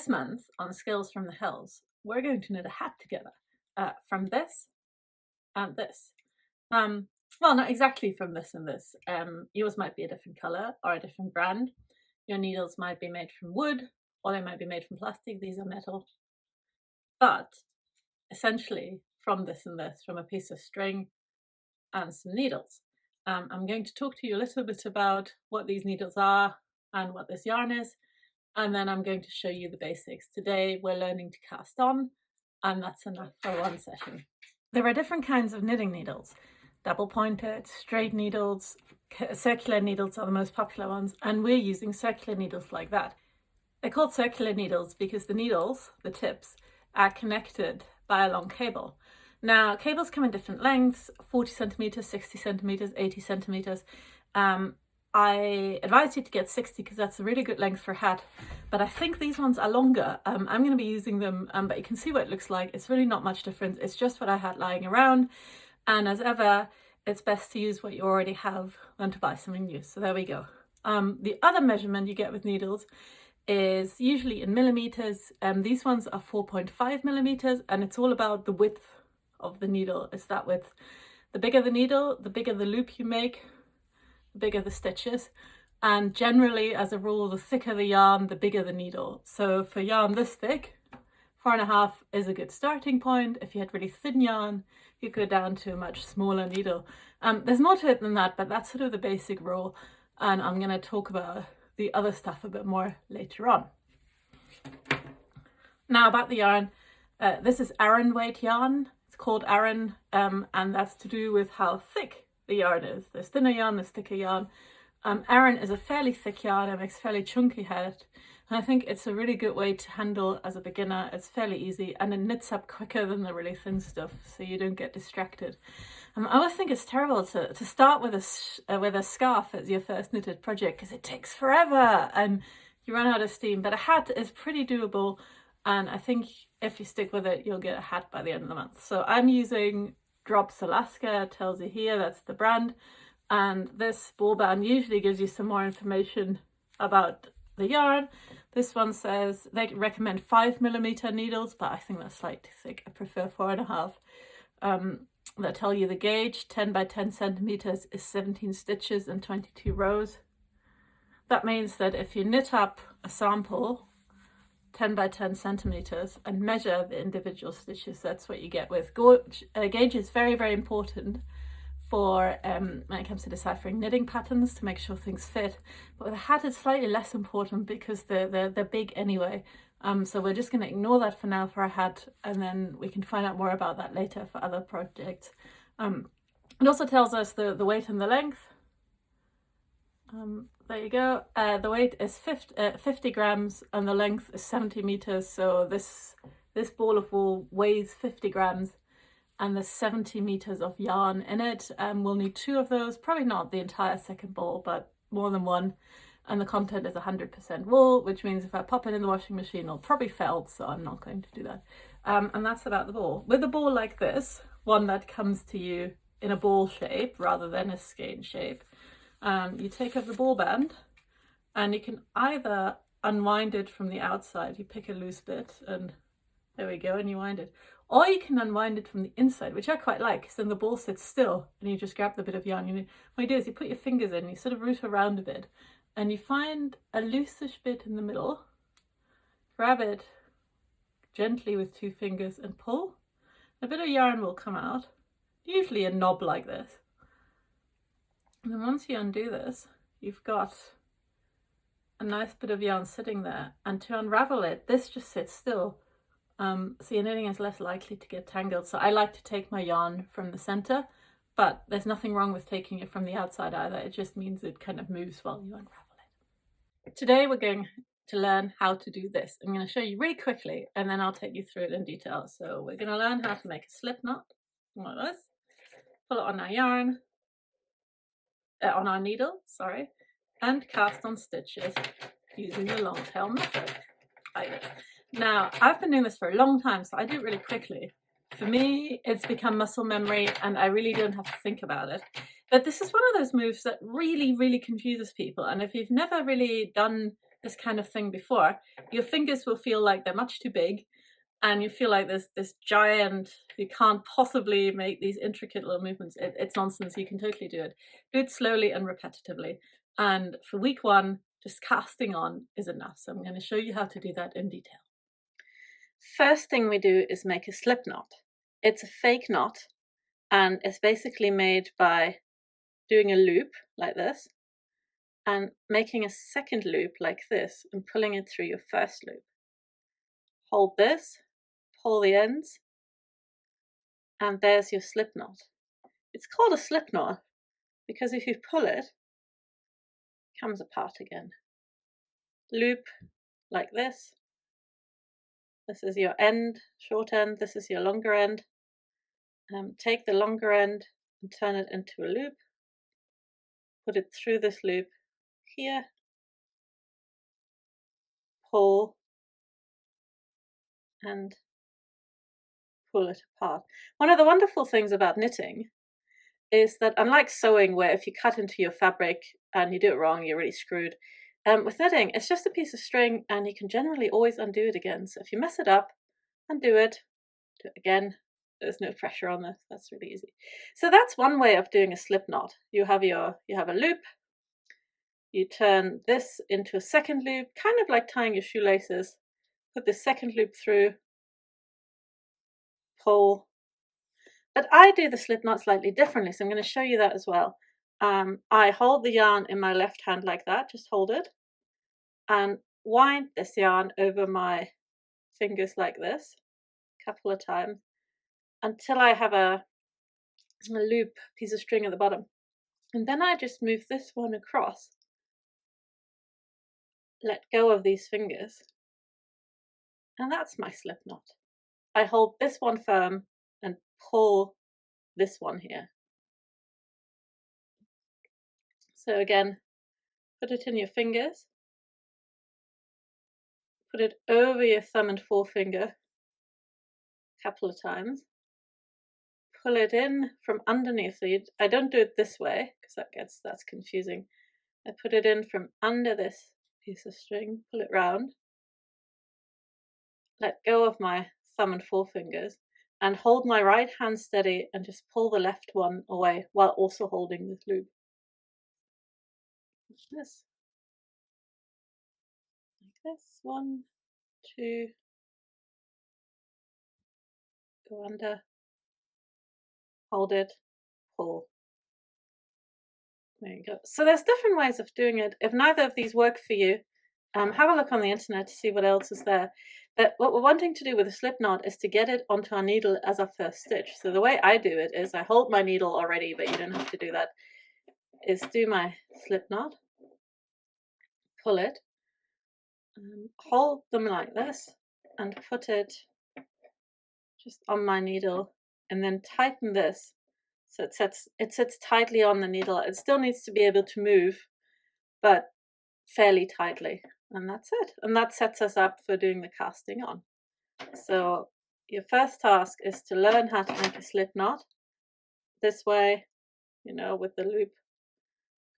This month on Skills from the Hills, we're going to knit a hat together from this and this. Well, not exactly from this and this. Yours might be a different colour or a different brand. Your needles might be made from wood or they might be made from plastic. These are metal. But essentially from this and this, from a piece of string and some needles. I'm going to talk to you a little bit about what these needles are and what this yarn is, and then I'm going to show you the basics. Today we're learning to cast on, and that's enough for one session. There are different kinds of knitting needles. Double pointed, straight needles, circular needles are the most popular ones, and we're using circular needles like that. They're called circular needles because the needles, the tips, are connected by a long cable. Now, cables come in different lengths, 40 centimeters, 60 centimeters, 80 centimeters. I advise you to get 60 because that's a really good length for a hat, but I think these ones are longer. I'm going to be using them, but you can see what it looks like. It's really not much difference. It's just what I had lying around, and as ever, it's best to use what you already have than to buy something new. So there we go. The other measurement you get with needles is usually in millimeters. These ones are 4.5 millimeters, and it's all about the width of the needle. It's that width. The bigger the needle, the bigger the loop you make, the bigger the stitches, and generally, as a rule, the thicker the yarn, the bigger the needle. So for yarn this thick, 4.5 is a good starting point. If you had really thin yarn, you go down to a much smaller needle. There's more to it than that, but that's sort of the basic rule, and I'm going to talk about the other stuff a bit more later on. Now about the yarn, this is Aran weight yarn. It's called Aran, and that's to do with how thick the yarn is. There's thinner yarn, there's thicker yarn. Aran is a fairly thick yarn. It makes fairly chunky hat, and I think it's a really good way to handle as a beginner. It's fairly easy, and it knits up quicker than the really thin stuff, so you don't get distracted. I always think it's terrible to start with a scarf as your first knitted project because it takes forever and you run out of steam. But a hat is pretty doable, and I think if you stick with it, you'll get a hat by the end of the month. So I'm using Drops Alaska. It tells you here that's the brand, and this ball band usually gives you some more information about the yarn. This one says they recommend 5 millimeter needles, but I think that's slightly thick. I prefer 4.5. That tell you the gauge. 10 by 10 centimeters is 17 stitches and 22 rows. That means that if you knit up a sample 10 by 10 centimeters and measure the individual stitches, that's what you get with gauge. Gauge is very, very important for when it comes to deciphering knitting patterns to make sure things fit. But with a hat, it's slightly less important because they're big anyway. So we're just going to ignore that for now for a hat, and then we can find out more about that later for other projects. It also tells us the weight and the length. There you go. The weight is 50 grams and the length is 70 meters. So this ball of wool weighs 50 grams and there's 70 meters of yarn in it. We'll need 2 of those, probably not the entire second ball, but more than one. And the content is 100% wool, which means if I pop it in the washing machine, it'll probably felt, so I'm not going to do that. And that's about the ball. With a ball like this, one that comes to you in a ball shape rather than a skein shape, you take up the ball band and you can either unwind it from the outside. You pick a loose bit and there we go, and you wind it. Or you can unwind it from the inside, which I quite like, because then the ball sits still and you just grab the bit of yarn. What you do is you put your fingers in, you sort of root around a bit, and you find a loosish bit in the middle, grab it gently with 2 fingers and pull. A bit of yarn will come out, usually a knob like this. And then once you undo this, you've got a nice bit of yarn sitting there, and to unravel it, this just sits still. So your knitting is less likely to get tangled. So I like to take my yarn from the center, but there's nothing wrong with taking it from the outside either. It just means it kind of moves while you unravel it. Today we're going to learn how to do this. I'm going to show you really quickly and then I'll take you through it in detail. So we're going to learn how to make a slip knot like this, pull it on our yarn, on our needle, sorry, and cast on stitches using the long tail method. Now, I've been doing this for a long time, so I do it really quickly. For me, it's become muscle memory and I really don't have to think about it. But this is one of those moves that really, really confuses people. And if you've never really done this kind of thing before, your fingers will feel like they're much too big, and you feel like there's this giant, you can't possibly make these intricate little movements. It's nonsense. You can totally do it. Do it slowly and repetitively. And for week 1, just casting on is enough. So I'm going to show you how to do that in detail. First thing we do is make a slip knot. It's a fake knot, and it's basically made by doing a loop like this and making a second loop like this and pulling it through your first loop. Hold this, pull the ends, and there's your slip knot. It's called a slip knot because if you pull it, it comes apart again. Loop like this. This is your end, short end, this is your longer end. Take the longer end and turn it into a loop. Put it through this loop here. Pull and pull it apart. One of the wonderful things about knitting is that, unlike sewing, where if you cut into your fabric and you do it wrong, you're really screwed, with knitting, it's just a piece of string and you can generally always undo it again. So if you mess it up, undo it, do it again. There's no pressure on this. That's really easy. So that's one way of doing a slip knot. You have a loop. You turn this into a second loop, kind of like tying your shoelaces. Put the second loop through, pull. But I do the slip knot slightly differently, so I'm going to show you that as well. I hold the yarn in my left hand like that, just hold it, and wind this yarn over my fingers like this a couple of times until I have a loop piece of string at the bottom. And then I just move this one across, let go of these fingers, and that's my slip knot. I hold this one firm and pull this one here. So again, put it in your fingers, put it over your thumb and forefinger a couple of times, pull it in from underneath. So I don't do it this way because that's confusing. I put it in from under this piece of string, pull it round, let go of my thumb and forefingers, and hold my right hand steady and just pull the left one away while also holding this loop. This. Like this. 1, 2. Go under. Hold it. Pull. There you go. So there's different ways of doing it. If neither of these work for you, have a look on the internet to see what else is there. But what we're wanting to do with a slip knot is to get it onto our needle as our first stitch. So the way I do it is I hold my needle already, but you don't have to do that, is do my slip knot, pull it, hold them like this, and put it just on my needle, and then tighten this so it sits tightly on the needle. It still needs to be able to move, but fairly tightly, and that's it. And that sets us up for doing the casting on. So your first task is to learn how to make a slip knot this way, with the loop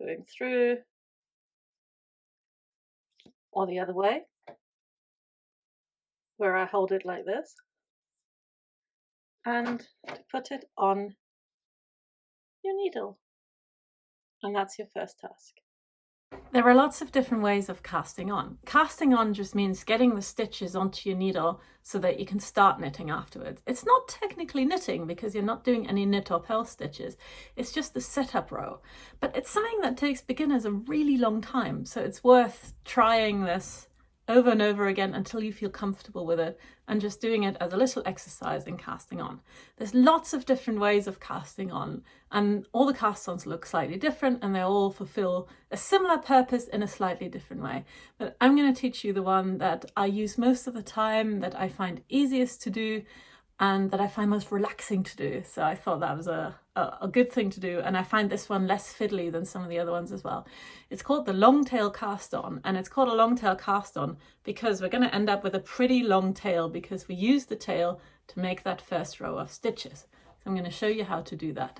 going through, or the other way, where I hold it like this, and to put it on your needle. And that's your first task. There are lots of different ways of casting on. Casting on just means getting the stitches onto your needle so that you can start knitting afterwards. It's not technically knitting because you're not doing any knit or purl stitches. It's just the setup row. But it's something that takes beginners a really long time. So it's worth trying this over and over again until you feel comfortable with it, and just doing it as a little exercise in casting on. There's lots of different ways of casting on, and all the cast-ons look slightly different, and they all fulfill a similar purpose in a slightly different way. But I'm going to teach you the one that I use most of the time, that I find easiest to do, and that I find most relaxing to do. So I thought that was a good thing to do, and I find this one less fiddly than some of the other ones as well. It's called the long tail cast on, and it's called a long tail cast on because we're going to end up with a pretty long tail because we use the tail to make that first row of stitches. So I'm going to show you how to do that.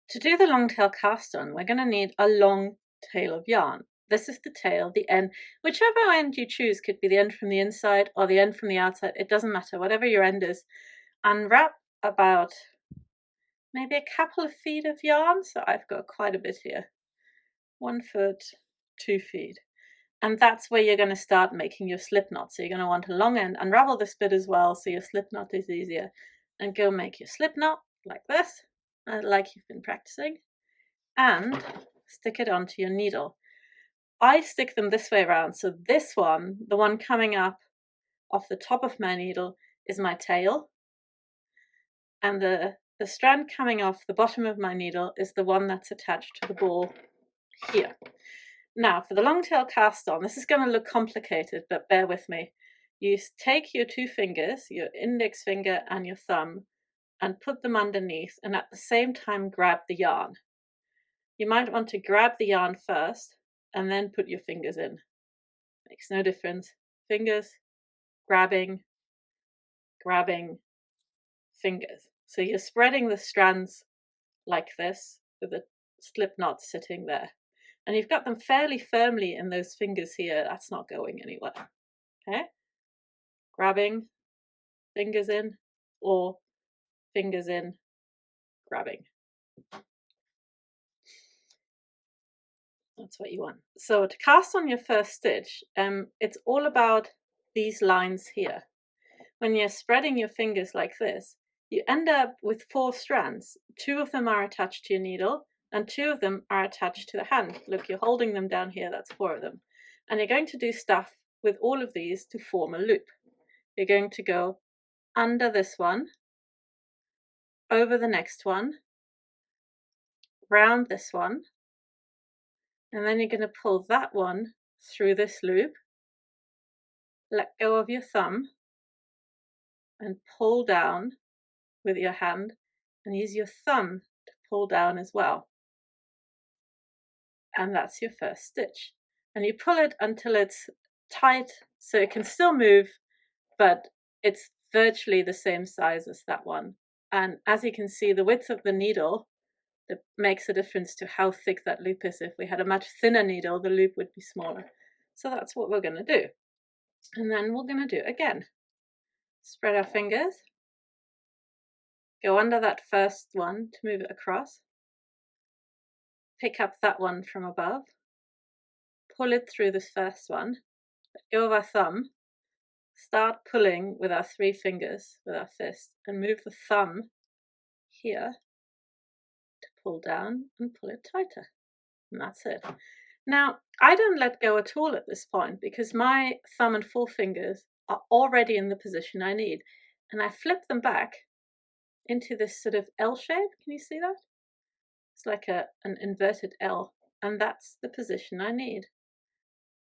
To do the long tail cast on, we're going to need a long tail of yarn. This is the tail, the end. Whichever end you choose, could be the end from the inside or the end from the outside. It doesn't matter, whatever your end is. Unwrap about maybe a couple of feet of yarn. So I've got quite a bit here. 1 foot, 2 feet. And that's where you're going to start making your slip knot. So you're going to want a long end. Unravel this bit as well so your slip knot is easier. And go make your slip knot like this, like you've been practicing. And stick it onto your needle. I stick them this way around. So this one, the one coming up off the top of my needle, is my tail. And the strand coming off the bottom of my needle is the one that's attached to the ball here. Now, for the long tail cast on, this is going to look complicated, but bear with me. You take your 2 fingers, your index finger and your thumb, and put them underneath, and at the same time grab the yarn. You might want to grab the yarn first, and then put your fingers in. Makes no difference. Fingers, grabbing, fingers. So you're spreading the strands like this, with the slip knot sitting there. And you've got them fairly firmly in those fingers here. That's not going anywhere. Okay? Grabbing, fingers in, or fingers in, grabbing. That's what you want. So to cast on your first stitch, it's all about these lines here. When you're spreading your fingers like this, you end up with 4 strands. 2 of them are attached to your needle, and 2 of them are attached to the hand. Look, you're holding them down here, that's 4 of them. And you're going to do stuff with all of these to form a loop. You're going to go under this one, over the next one, round this one, and then you're going to pull that one through this loop, let go of your thumb, and pull down with your hand, and use your thumb to pull down as well. And that's your first stitch. And you pull it until it's tight, so it can still move, but it's virtually the same size as that one. And as you can see, the width of the needle that makes a difference to how thick that loop is. If we had a much thinner needle, the loop would be smaller. So that's what we're going to do. And then we're going to do it again. Spread our fingers, go under that first one to move it across, pick up that one from above, pull it through this first one, let go of our thumb, start pulling with our 3 fingers, with our fist, and move the thumb here to pull down and pull it tighter. And that's it. Now, I don't let go at all at this point because my thumb and 4 fingers are already in the position I need. And I flip them back into this sort of L shape. Can you see that? It's like an inverted L. And that's the position I need.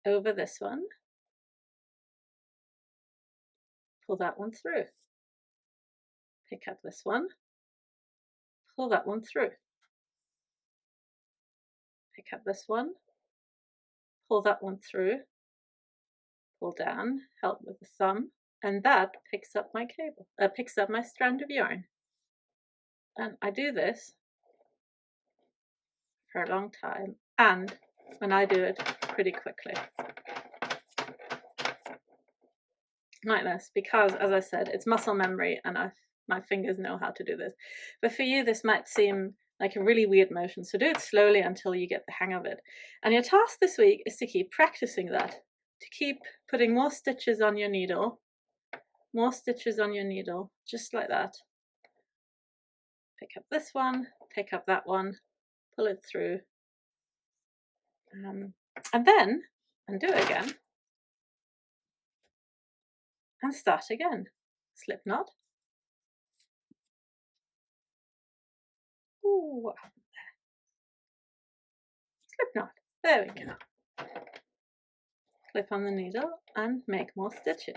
Over this one. Pull that one through. Pick up this one. Pull that one through. Pick up this one. Pull that one through. Pull down, help with the thumb, and that picks up my cable, picks up my strand of yarn. And I do this for a long time, and when I do it pretty quickly. Like this, because as I said, it's muscle memory and my fingers know how to do this. But for you, this might seem like a really weird motion, so do it slowly until you get the hang of it. And your task this week is to keep practicing that. To keep putting more stitches on your needle, just like that. Pick up this one, pick up that one, pull it through, and then undo it again, and start again. Slip knot. Ooh, what happened there? Slip knot. There we go. Clip on the needle and make more stitches.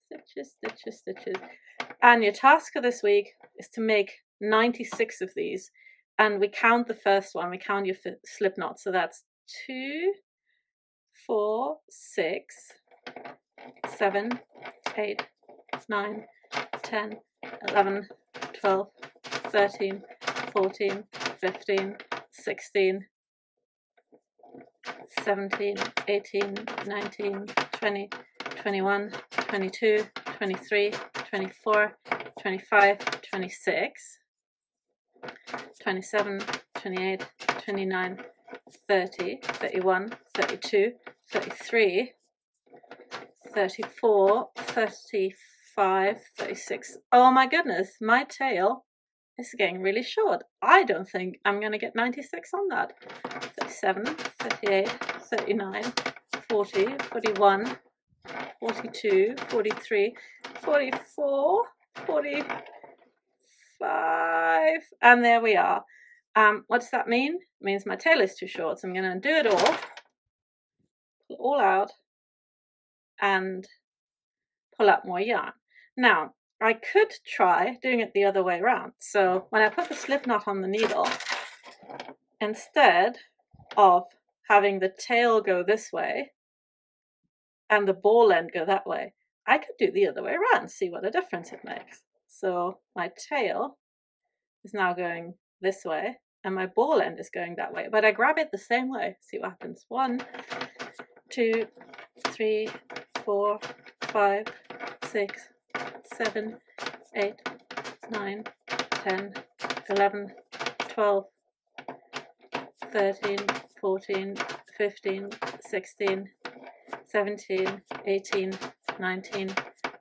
Stitches, stitches, stitches. And your task for this week is to make 96 of these. And we count the first one, we count your slip knot. So that's 2, 4, 6, 7, 8, 9, 10, 11, 12, 13, 14, 15, 16, 17, 18, 19, 20, 21, 22, 23, 24, 25, 26, 27, 28, 29, 30, 31, 32, 33, 34, 35, 36. Oh my goodness, my tail is getting really short. I don't think I'm going to get 96 on that. 37, 38, 39, 40, 41, 42, 43, 44, 45, and there we are. What does that mean? It means my tail is too short, so I'm going to do it all, pull it all out, and pull out more yarn. Now, I could try doing it the other way around. So when I put the slip knot on the needle, instead of having the tail go this way and the ball end go that way, I could do the other way around, see what a difference it makes. So my tail is now going this way and my ball end is going that way, but I grab it the same way. See what happens. 1, 2, 3, 4, 5, 6, 7, 8, 9, 10, 11, 12, 13, 14, 15, 16, 17, 18, 19,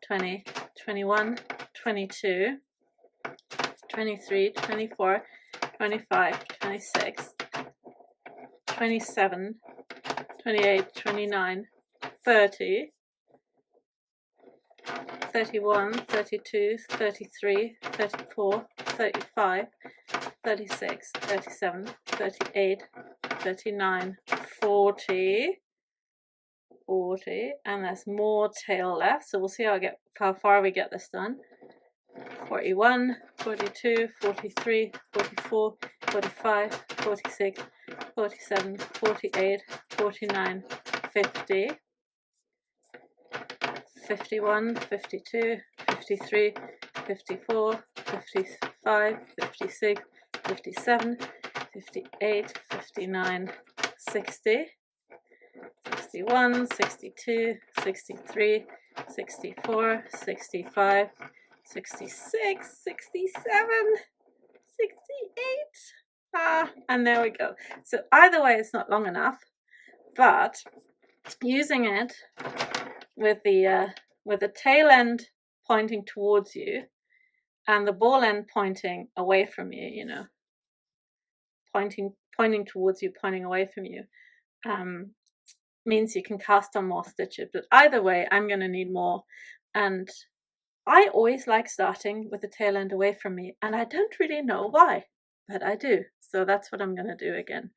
20, 21, 22, 23, 24, 25, 26, 27, 28, 29, 30, 31, 32, 33, 34, 35, 36, 37, 38, 39, 40, 40, and there's more tail left, so we'll see how far we get this done. 41, 42, 43, 44, 45, 46, 47, 48, 49, 50, 51, 52, 53, 54, 55, 56, 57, 58, 59, 60, 61, 62, 63, 64, 65, 66, 67, 68. And there we go. So either way, it's not long enough, but using it with the tail end pointing towards you and the ball end pointing away from you, you know, pointing towards you, pointing away from you, means you can cast on more stitches. But either way, I'm going to need more, and I always like starting with the tail end away from me, and I don't really know why, but I do. So that's what I'm going to do again.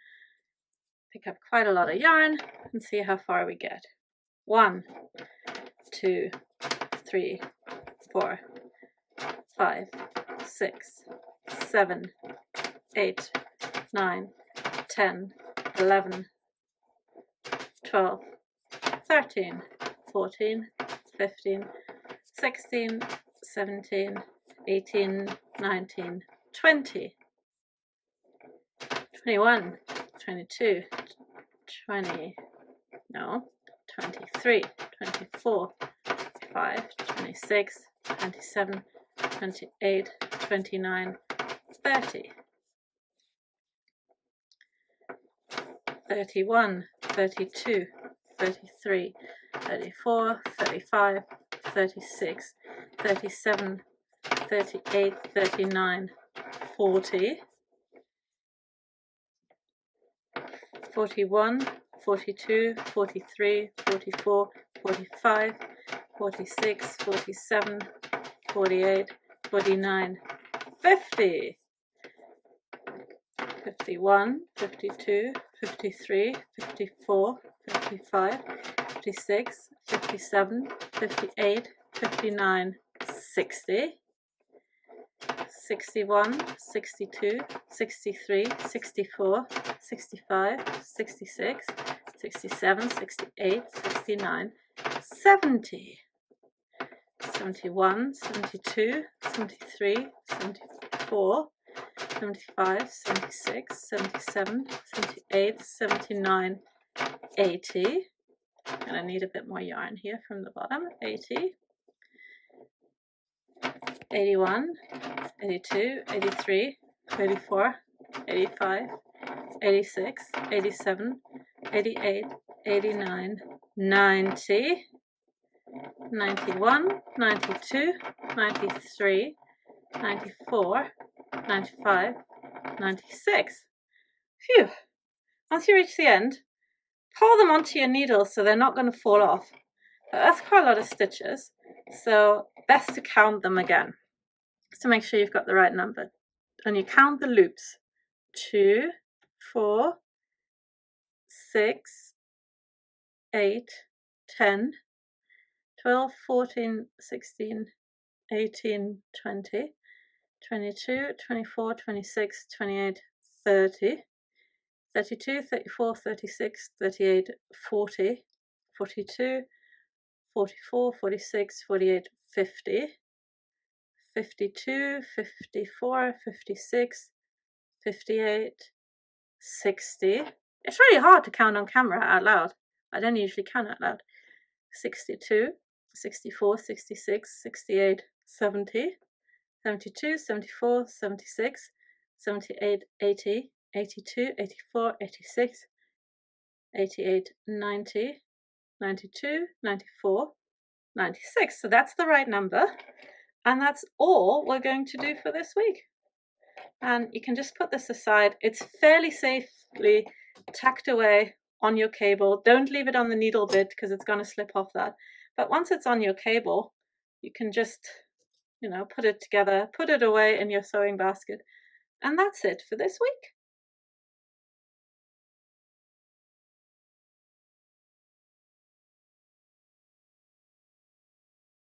Pick up quite a lot of yarn and see how far we get. 1, 2, 3, 4, 5, 6, 7, 8, 9, 10, 11, 12, 13, 14, 15, 16, 17, 18, 19, 20, 21, 22, 23, 24, 25, 26, 27, 28, 29, 30, 31, 32, 33, 34, 35, 36, 37, 38, 39, 40, 41, 42, 43, 44, 45, 46, 47, 48, 49, 50, 51, 52, 53, 54, 55, 56, 57, 58, 59, 60, 61, 62, 63, 64, 65, 66, 67, 68, 69, 70, 71, 72, 73, 74, 75, 76, 77, 78, 79, 80, and I need a bit more yarn here from the bottom, 80, 81, 82, 83, 84, 85, 86, 87, 88, 89, 90, 91, 92, 93, 94, 95, 96. Phew! Once you reach the end, pull them onto your needle so they're not going to fall off. That's quite a lot of stitches, so best to count them again to make sure you've got the right number. And you count the loops. 2, 4, 6, 8, 10, 12, 14, 16, 18, 20, 22, 24, 26, 28, 30, 32, 34, 36, 38, 40, 42, 44, 46, 48, 50, 52, 54, 56, 58, 60. It's really hard to count on camera out loud. I don't usually count out loud. 62, 64, 66, 68, 70, 72, 74, 76, 78, 80, 82, 84, 86, 88, 90, 92, 94, 96. So that's the right number. And that's all we're going to do for this week. And you can just put this aside. It's fairly safely tacked away on your cable. Don't leave it on the needle bit because it's going to slip off that. But once it's on your cable, you can just, put it together, put it away in your sewing basket. And that's it for this week.